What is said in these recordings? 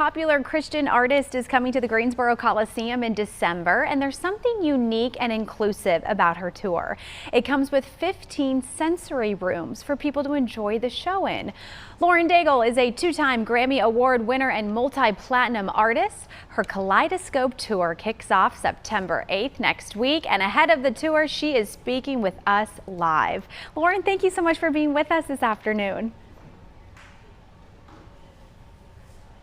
popular Christian artist is coming to the Greensboro Coliseum in December, and there's something unique and inclusive about her tour. It comes with 15 sensory rooms for people to enjoy the show in. Lauren Daigle is a two-time Grammy Award winner and multi-platinum artist. Her Kaleidoscope tour kicks off September 8th next week, and ahead of the tour, she is speaking with us live. Lauren, thank you so much for being with us this afternoon.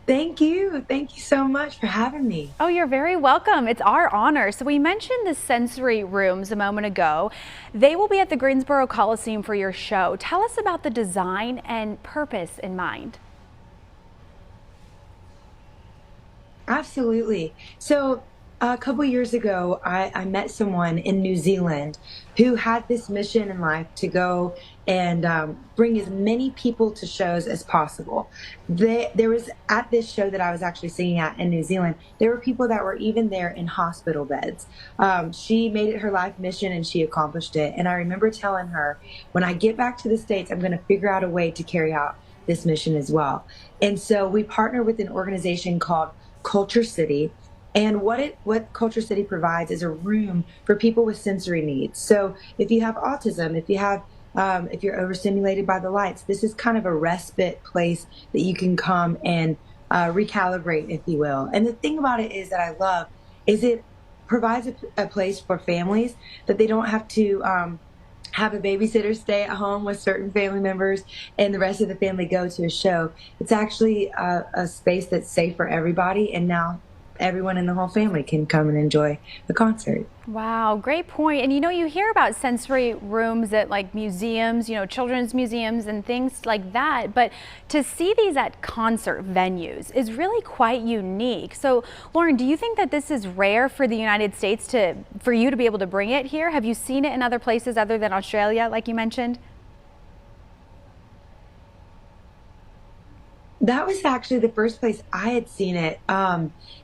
Thank you. Thank you so much for having me. Oh, you're very welcome. It's our honor. So we mentioned the sensory rooms a moment ago. They will be at the Greensboro Coliseum for your show. Tell us about the design and purpose in mind. Absolutely. So a couple years ago, I met someone in New Zealand who had this mission in life to go and bring as many people to shows as possible. There was at this show that I was actually singing at in New Zealand, there were people that were even there in hospital beds. She made it her life mission and she accomplished it. And I remember telling her, when I get back to the States, I'm going to figure out a way to carry out this mission as well. And so we partner with an organization called Culture City. And what Culture City provides is a room for people with sensory needs. So if you have autism, if you're overstimulated by the lights, this is kind of a respite place that you can come and recalibrate, if you will. And the thing about it is that I love is it provides a place for families that they don't have to have a babysitter stay at home with certain family members and the rest of the family go to a show. It's actually a space that's safe for everybody, and now everyone in the whole family can come and enjoy the concert. Wow, great point. And you hear about sensory rooms at like museums, children's museums and things like that. But to see these at concert venues is really quite unique. So, Lauren, do you think that this is rare for the United States for you to be able to bring it here? Have you seen it in other places other than Australia, like you mentioned? That was actually the first place I had seen it.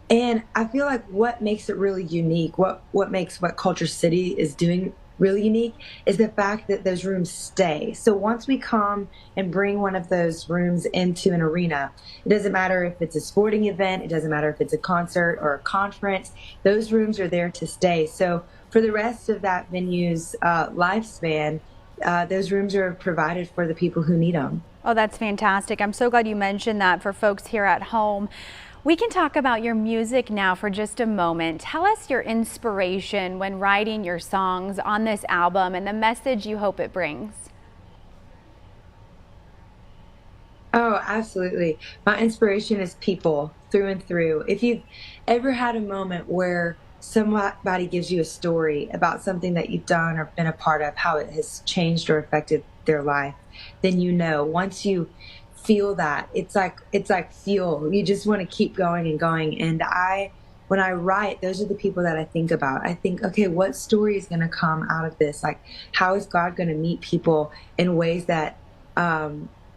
And I feel like what makes it really unique, what makes what Culture City is doing really unique is the fact that those rooms stay. So once we come and bring one of those rooms into an arena, it doesn't matter if it's a sporting event, it doesn't matter if it's a concert or a conference, those rooms are there to stay. So for the rest of that venue's lifespan, those rooms are provided for the people who need them. Oh, that's fantastic. I'm so glad you mentioned that for folks here at home. We can talk about your music now for just a moment. Tell us your inspiration when writing your songs on this album and the message you hope it brings. Oh, absolutely. My inspiration is people through and through. If you've ever had a moment where somebody gives you a story about something that you've done or been a part of, how it has changed or affected their life, then once you feel that, it's like fuel. You just want to keep going and going. And when I write, those are the people that I think about. I think, okay, what story is going to come out of this? Like, how is God going to meet people in ways that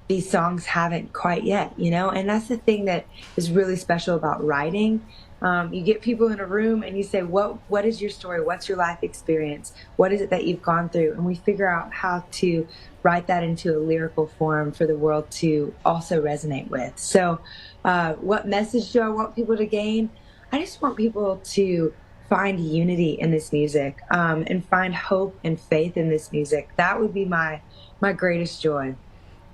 these songs haven't quite yet, And that's the thing that is really special about writing. You get people in a room and you say, what is your story? What's your life experience? What is it that you've gone through? And we figure out how to write that into a lyrical form for the world to also resonate with. So what message do I want people to gain? I just want people to find unity in this music and find hope and faith in this music. That would be my greatest joy.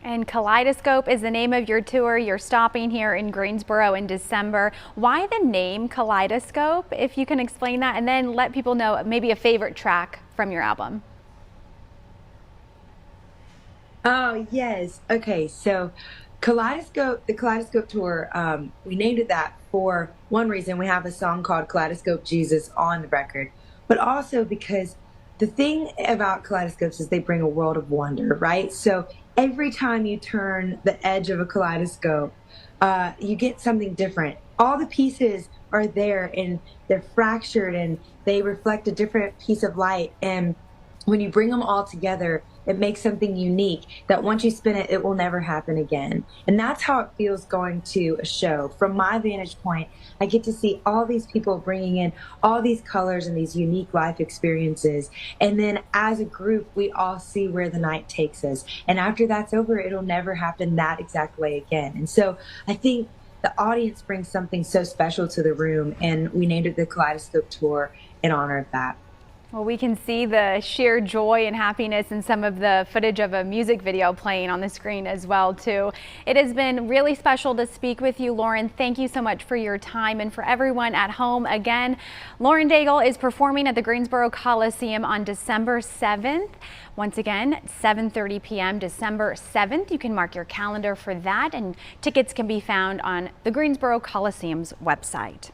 And Kaleidoscope is the name of your tour. You're stopping here in Greensboro in December. Why the name Kaleidoscope, if you can explain that, and then let people know maybe a favorite track from your album. Oh, yes. Okay, so the Kaleidoscope Tour, we named it that for one reason. We have a song called Kaleidoscope Jesus on the record, but also because the thing about kaleidoscopes is they bring a world of wonder, right? So every time you turn the edge of a kaleidoscope, you get something different. All the pieces are there and they're fractured and they reflect a different piece of light. And when you bring them all together, it makes something unique that once you spin it, it will never happen again. And that's how it feels going to a show. From my vantage point, I get to see all these people bringing in all these colors and these unique life experiences. And then as a group, we all see where the night takes us. And after that's over, it'll never happen that exact way again. And so I think the audience brings something so special to the room, and we named it the Kaleidoscope Tour in honor of that. Well, we can see the sheer joy and happiness in some of the footage of a music video playing on the screen as well, too. It has been really special to speak with you, Lauren. Thank you so much for your time. And for everyone at home, again, Lauren Daigle is performing at the Greensboro Coliseum on December 7th. Once again, 7:30 p.m. December 7th. You can mark your calendar for that, and tickets can be found on the Greensboro Coliseum's website.